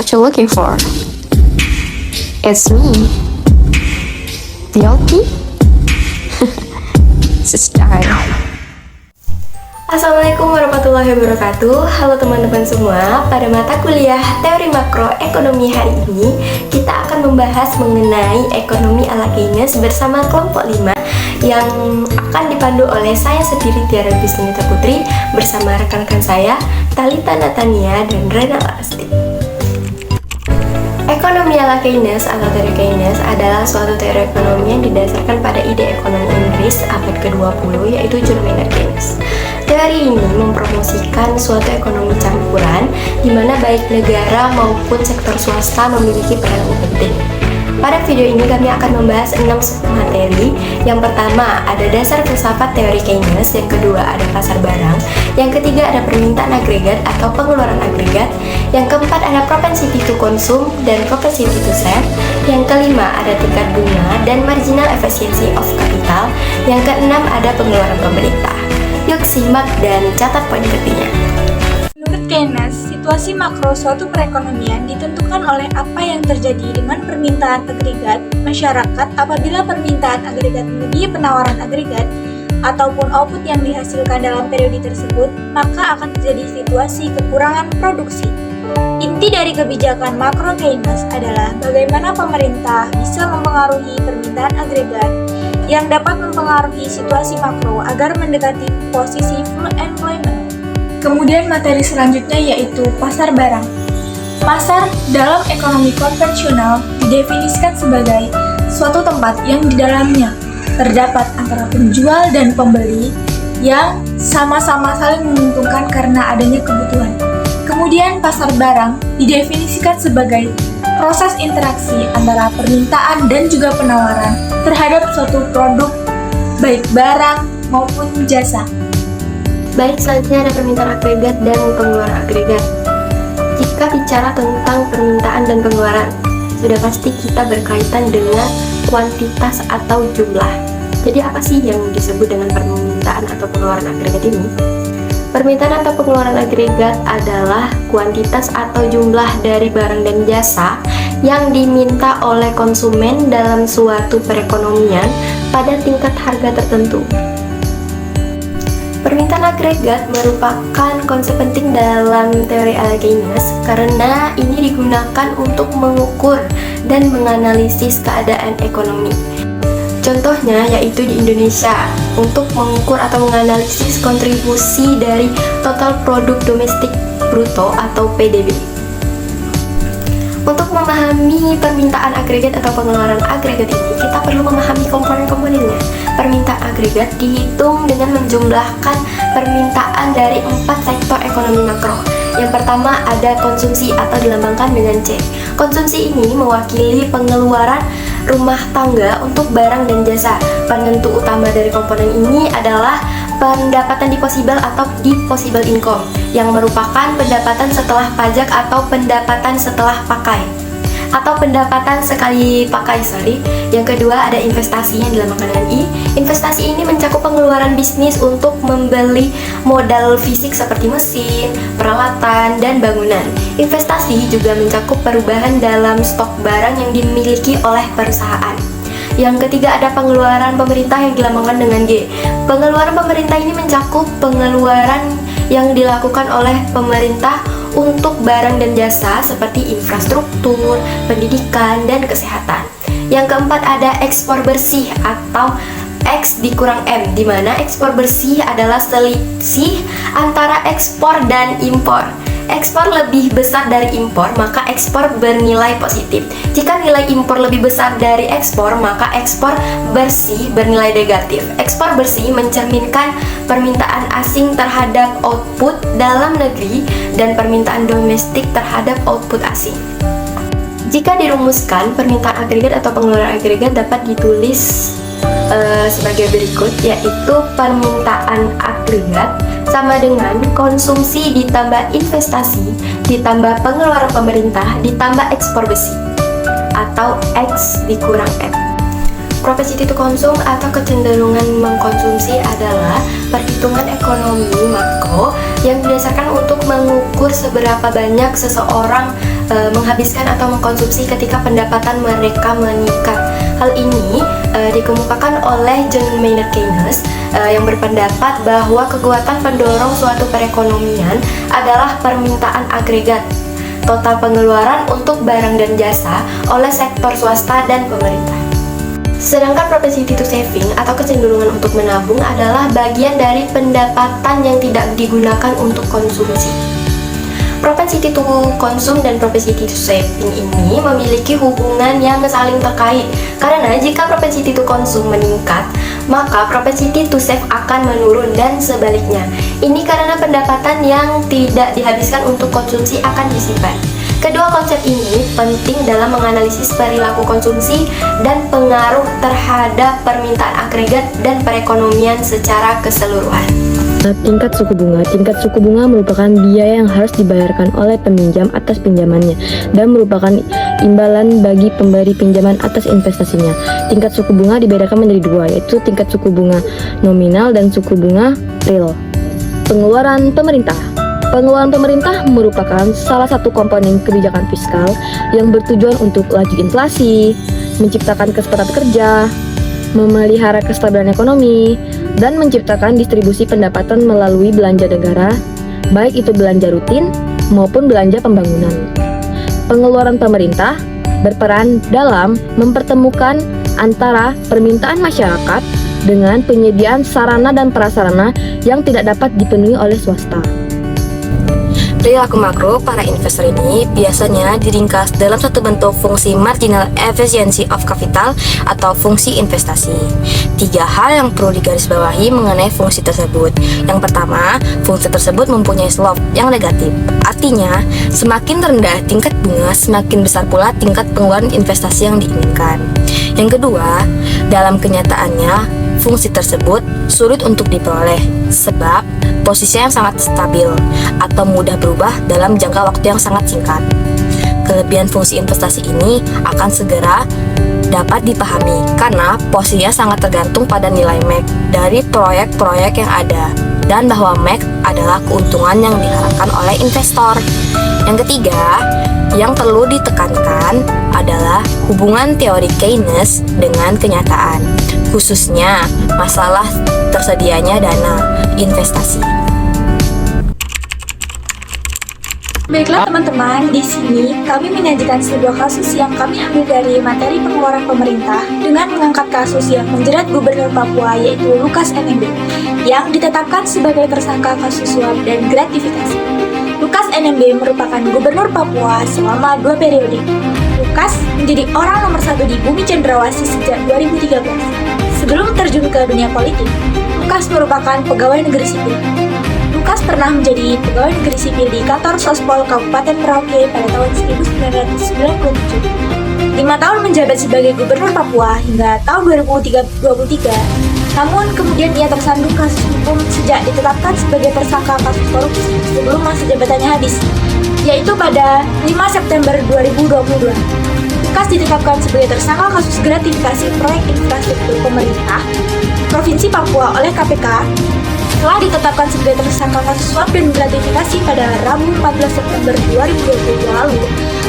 what you're looking for. It's me, Yoti. It's time. Assalamualaikum warahmatullahi wabarakatuh. Halo teman-teman semua. Pada mata kuliah teori makro ekonomi hari ini, kita akan membahas mengenai ekonomi ala Keynes bersama kelompok 5 yang akan dipandu oleh saya sendiri, Tiara Bisnita Putri, bersama rekan-rekan saya Talita Natania dan Rena Lasti. Ekonomi ala Keynes atau teori Keynes adalah suatu teori ekonomi yang didasarkan pada ide ekonomi Inggris abad ke-20, yaitu John Maynard Keynes. Teori ini mempromosikan suatu ekonomi campuran di mana baik negara maupun sektor swasta memiliki peran yang penting. Pada video ini kami akan membahas 6 materi. Yang pertama ada dasar filsafat teori Keynes, yang kedua ada pasar barang, yang ketiga ada permintaan agregat atau pengeluaran agregat, yang keempat ada propensity to consume dan propensity to save, yang kelima ada tingkat bunga dan marginal efficiency of capital, yang keenam ada pengeluaran pemerintah. Yuk simak dan catat poin pentingnya. Menurut Keynes, situasi makro suatu perekonomian ditentukan oleh apa yang terjadi dengan permintaan agregat masyarakat apabila permintaan agregat melebihi penawaran agregat ataupun output yang dihasilkan dalam periode tersebut, maka akan terjadi situasi kekurangan produksi. Inti dari kebijakan makro Keynes adalah bagaimana pemerintah bisa mempengaruhi permintaan agregat yang dapat mempengaruhi situasi makro agar mendekati posisi full employment. Kemudian materi selanjutnya yaitu pasar barang. Pasar dalam ekonomi konvensional didefinisikan sebagai suatu tempat yang di dalamnya terdapat antara penjual dan pembeli yang sama-sama saling menguntungkan karena adanya kebutuhan. Kemudian pasar barang didefinisikan sebagai proses interaksi antara permintaan dan juga penawaran terhadap suatu produk, baik barang maupun jasa. Baik, selanjutnya ada permintaan agregat dan pengeluaran agregat. Jika bicara tentang permintaan dan pengeluaran, sudah pasti kita berkaitan dengan kuantitas atau jumlah. Jadi apa sih yang disebut dengan permintaan atau pengeluaran agregat ini? Permintaan atau pengeluaran agregat adalah kuantitas atau jumlah dari barang dan jasa yang diminta oleh konsumen dalam suatu perekonomian pada tingkat harga tertentu. Permintaan agregat merupakan konsep penting dalam teori ala Keynes karena ini digunakan untuk mengukur dan menganalisis keadaan ekonomi. Contohnya yaitu di Indonesia untuk mengukur atau menganalisis kontribusi dari total produk domestik bruto atau PDB. Untuk memahami permintaan agregat atau pengeluaran agregat ini, kita perlu memahami komponen-komponennya. Permintaan agregat dihitung dengan menjumlahkan permintaan dari 4 sektor ekonomi makro. Yang pertama ada konsumsi atau dilambangkan dengan C. Konsumsi ini mewakili pengeluaran rumah tangga untuk barang dan jasa. Penentu utama dari komponen ini adalah pendapatan disposable atau disposable income yang merupakan pendapatan setelah pajak atau pendapatan setelah pakai atau pendapatan sekali pakai. Yang kedua ada investasi yang dilambangkan dengan I. Investasi ini mencakup pengeluaran bisnis untuk membeli modal fisik seperti mesin, peralatan, dan bangunan. Investasi juga mencakup perubahan dalam stok barang yang dimiliki oleh perusahaan. Yang ketiga ada pengeluaran pemerintah yang dilambangkan dengan G. Pengeluaran pemerintah ini mencakup pengeluaran yang dilakukan oleh pemerintah untuk barang dan jasa seperti infrastruktur, pendidikan, dan kesehatan. Yang keempat ada ekspor bersih atau X dikurang M, di mana ekspor bersih adalah selisih antara ekspor dan impor. Ekspor lebih besar dari impor, maka ekspor bernilai positif. Jika nilai impor lebih besar dari ekspor, maka ekspor bersih bernilai negatif. Ekspor bersih mencerminkan permintaan asing terhadap output dalam negeri dan permintaan domestik terhadap output asing. Jika dirumuskan, permintaan agregat atau pengeluaran agregat dapat ditulis sebagai berikut, yaitu permintaan agregat sama dengan konsumsi ditambah investasi ditambah pengeluaran pemerintah ditambah ekspor besi atau X dikurang M. Propensity to consume atau kecenderungan mengkonsumsi adalah perhitungan ekonomi makro yang didasarkan untuk mengukur seberapa banyak seseorang menghabiskan atau mengkonsumsi ketika pendapatan mereka meningkat. Hal ini dikemukakan oleh John Maynard Keynes yang berpendapat bahwa kekuatan pendorong suatu perekonomian adalah permintaan agregat, total pengeluaran untuk barang dan jasa oleh sektor swasta dan pemerintah. Sedangkan propensity to saving atau kecenderungan untuk menabung adalah bagian dari pendapatan yang tidak digunakan untuk konsumsi. Propensity to consume dan propensity to saving ini memiliki hubungan yang saling terkait, karena jika propensity to consume meningkat, maka propensity to save akan menurun dan sebaliknya. Ini karena pendapatan yang tidak dihabiskan untuk konsumsi akan disimpan. Kedua konsep ini penting dalam menganalisis perilaku konsumsi dan pengaruh terhadap permintaan agregat dan perekonomian secara keseluruhan. Tingkat suku bunga. Tingkat suku bunga merupakan biaya yang harus dibayarkan oleh peminjam atas pinjamannya dan merupakan imbalan bagi pemberi pinjaman atas investasinya. Tingkat suku bunga dibedakan menjadi dua, yaitu tingkat suku bunga nominal dan suku bunga real. Pengeluaran pemerintah. Pengeluaran pemerintah merupakan salah satu komponen kebijakan fiskal yang bertujuan untuk laju inflasi, menciptakan kesempatan kerja, memelihara kestabilan ekonomi, dan menciptakan distribusi pendapatan melalui belanja negara, baik itu belanja rutin maupun belanja pembangunan. Pengeluaran pemerintah berperan dalam mempertemukan antara permintaan masyarakat dengan penyediaan sarana dan prasarana yang tidak dapat dipenuhi oleh swasta. Perilaku makro para investor ini biasanya diringkas dalam satu bentuk fungsi marginal efficiency of capital atau fungsi investasi. 3 hal yang perlu digarisbawahi mengenai fungsi tersebut. Yang pertama, fungsi tersebut mempunyai slope yang negatif. Artinya, semakin rendah tingkat bunga, semakin besar pula tingkat pengeluaran investasi yang diinginkan. Yang kedua, dalam kenyataannya, fungsi tersebut sulit untuk diperoleh sebab posisinya yang sangat stabil atau mudah berubah dalam jangka waktu yang sangat singkat. Kelebihan fungsi investasi ini akan segera dapat dipahami karena posisinya sangat tergantung pada nilai MAC dari proyek-proyek yang ada dan bahwa MAC adalah keuntungan yang diharapkan oleh investor. Yang ketiga, yang perlu ditekankan adalah hubungan teori Keynes dengan kenyataan, khususnya masalah tersedianya dana investasi. Baiklah teman-teman, di sini kami menyajikan sebuah kasus yang kami ambil dari materi pengeluaran pemerintah dengan mengangkat kasus yang menjerat Gubernur Papua yaitu Lukas NMB yang ditetapkan sebagai tersangka kasus suap dan gratifikasi. Lukas NMB merupakan Gubernur Papua selama 2 periode. Lukas menjadi orang nomor 1 di Bumi Cendrawasih sejak 2013. Sebelum terjun ke dunia politik, Lukas merupakan pegawai negeri sipil. Lukas pernah menjadi pegawai negeri sipil di kantor Sospol Kabupaten Merauke pada tahun 1997. 5 tahun menjabat sebagai Gubernur Papua hingga tahun 2023. Namun kemudian ia tersandung kasus hukum sejak ditetapkan sebagai tersangka kasus korupsi sebelum masa jabatannya habis, yaitu pada 5 September 2022. Lukas ditetapkan sebagai tersangka kasus gratifikasi proyek infrastruktur pemerintah Provinsi Papua oleh KPK. Setelah ditetapkan sebagai tersangka kasus suap dan gratifikasi pada Rabu 14 September 2020 lalu,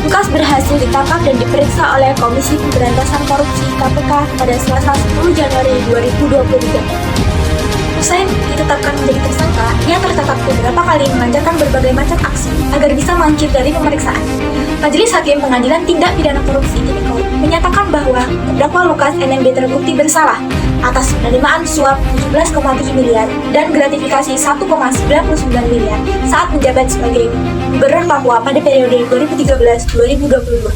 Lukas berhasil ditangkap dan diperiksa oleh Komisi Pemberantasan Korupsi KPK pada Selasa 10 Januari 2023. Usai ditetapkan menjadi tersangka, ia tercatat beberapa kali melancarkan berbagai macam aksi agar bisa mangkir dari pemeriksaan. Majelis Hakim Pengadilan Tindak Pidana Korupsi Tipikor menyatakan bahwa terdakwa Lukas NMB terbukti bersalah atas penerimaan suap 17,7 miliar dan gratifikasi 1,99 miliar saat menjabat sebagai Gubernur Papua pada periode 2013-2022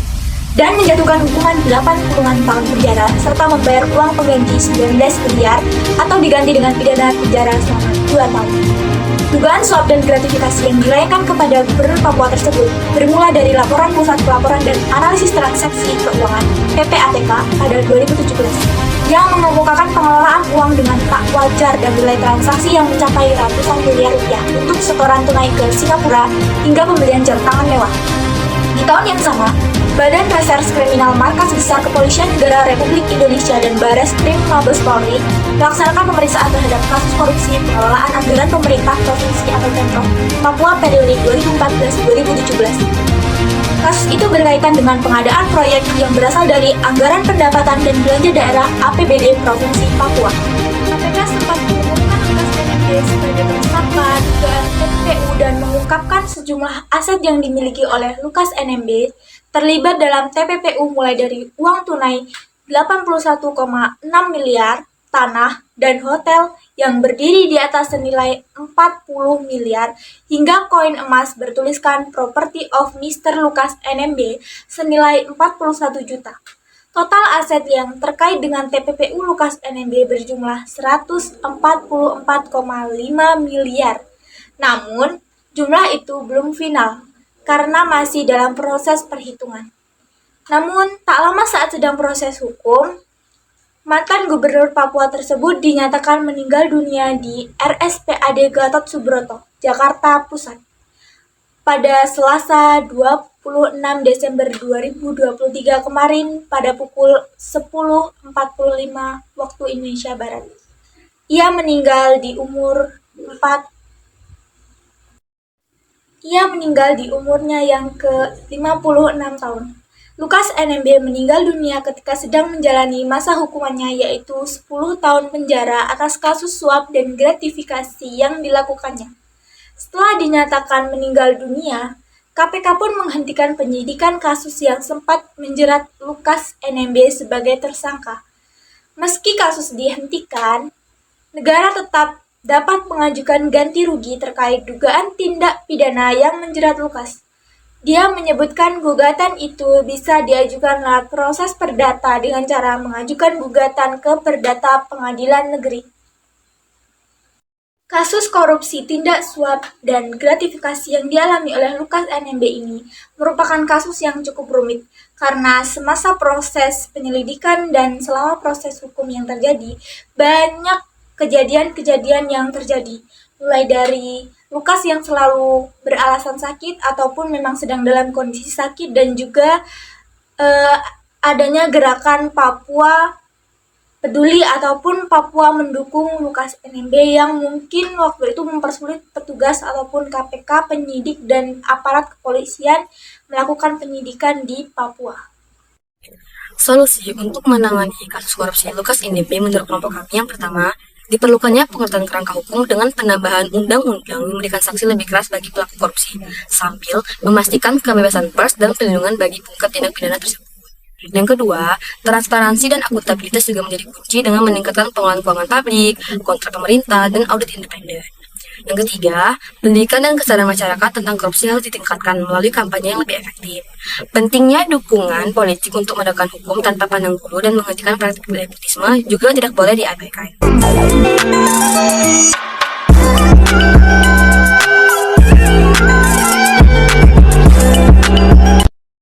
dan menjatuhkan hukuman 8 tahun penjara serta membayar uang pengganti 19 miliar atau diganti dengan pidana penjara selama 2 tahun. Dugaan suap dan gratifikasi yang dilayangkan kepada Gubernur Papua tersebut bermula dari Laporan Pusat Pelaporan dan Analisis Transaksi Keuangan (PPATK) pada 2017 yang mengemukakan pengelolaan uang dengan tak wajar dan nilai transaksi yang mencapai ratusan miliar rupiah untuk setoran tunai ke Singapura hingga pembelian jam tangan mewah. Di tahun yang sama, Badan Reserse Kriminal Markas Besar Kepolisian Negara Republik Indonesia dan Bareskrim Mabes Polri melaksanakan pemeriksaan terhadap kasus korupsi pengelolaan anggaran pemerintah provinsi atau Pemprov Papua periode 2014-2017. Kasus itu berkaitan dengan pengadaan proyek yang berasal dari anggaran pendapatan dan belanja daerah APBD Provinsi Papua. KPK sempat mengumumkan Lukas NMB sebagai tersangka dugaan TPPU dan mengungkapkan sejumlah aset yang dimiliki oleh Lukas NMB terlibat dalam TPPU mulai dari uang tunai 81,6 miliar, tanah, dan hotel yang berdiri di atas senilai 40 miliar, hingga koin emas bertuliskan Property of Mr. Lukas NMB senilai 41 juta. Total aset yang terkait dengan TPPU Lukas NMB berjumlah 144,5 miliar. Namun, jumlah itu belum final karena masih dalam proses perhitungan. Namun, tak lama saat sedang proses hukum, mantan gubernur Papua tersebut dinyatakan meninggal dunia di RSPAD Gatot Subroto, Jakarta Pusat, pada Selasa 26 Desember 2023 kemarin pada pukul 10.45 waktu Indonesia Barat. Ia meninggal di umurnya yang ke-56 tahun. Lukas NMB meninggal dunia ketika sedang menjalani masa hukumannya, yaitu 10 tahun penjara atas kasus suap dan gratifikasi yang dilakukannya. Setelah dinyatakan meninggal dunia, KPK pun menghentikan penyidikan kasus yang sempat menjerat Lukas NMB sebagai tersangka. Meski kasus dihentikan, negara tetap dapat mengajukan ganti rugi terkait dugaan tindak pidana yang menjerat Lukas. Dia menyebutkan gugatan itu bisa diajukan lewat proses perdata dengan cara mengajukan gugatan ke Perdata Pengadilan Negeri. Kasus korupsi, tindak suap, dan gratifikasi yang dialami oleh Lukas NMB ini merupakan kasus yang cukup rumit karena semasa proses penyelidikan dan selama proses hukum yang terjadi, banyak kejadian-kejadian yang terjadi, mulai dari Lukas yang selalu beralasan sakit ataupun memang sedang dalam kondisi sakit, dan juga adanya gerakan Papua Peduli ataupun Papua mendukung Lukas NMB yang mungkin waktu itu mempersulit petugas ataupun KPK, penyidik, dan aparat kepolisian melakukan penyidikan di Papua. Solusi untuk menangani kasus korupsi Lukas NMB menurut kelompok kami yang pertama, diperlukannya penguatan kerangka hukum dengan penambahan undang-undang yang memberikan sanksi lebih keras bagi pelaku korupsi, sambil memastikan kebebasan pers dan perlindungan bagi pengungkap tindak pidana tersebut. Yang kedua, transparansi dan akuntabilitas juga menjadi kunci dengan meningkatkan pengelolaan keuangan publik, kontrak pemerintah, dan audit independen. Yang ketiga, pendidikan dan kesadaran masyarakat tentang korupsi harus ditingkatkan melalui kampanye yang lebih efektif. Pentingnya dukungan politik untuk menegakkan hukum tanpa pandang bulu dan menghentikan praktik nepotisme juga tidak boleh diabaikan.